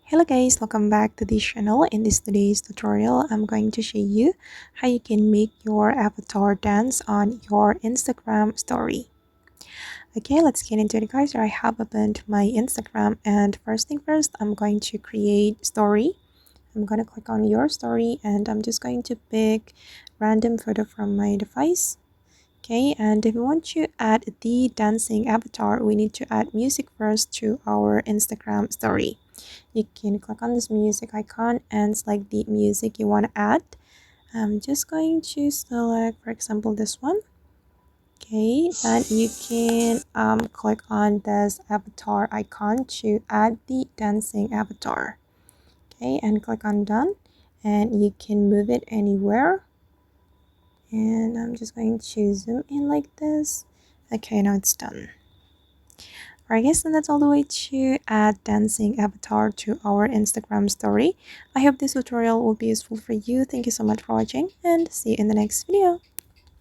Hello guys, welcome back to this channel. In this today's tutorial, I'm going to show you how you can make your avatar dance on your Instagram story. Okay, let's get into it guys. I have opened my Instagram and first thing first, I'm going to create story. I'm going to click on your story and I'm just going to pick random photo from my device. Okay, and if we want to add the dancing avatar, we need to add music first to our Instagram story. You can click on this music icon and select the music you want to add. I'm just going to select, for example, this one. Okay, then you can click on this avatar icon to add the dancing avatar. Okay, and click on done, and you can move it anywhere. And I'm just going to zoom in like this. Okay, now it's done. Alright guys, and that's all the way to add dancing avatar to our Instagram story. I hope this tutorial will be useful for you. Thank you so much for watching and see you in the next video.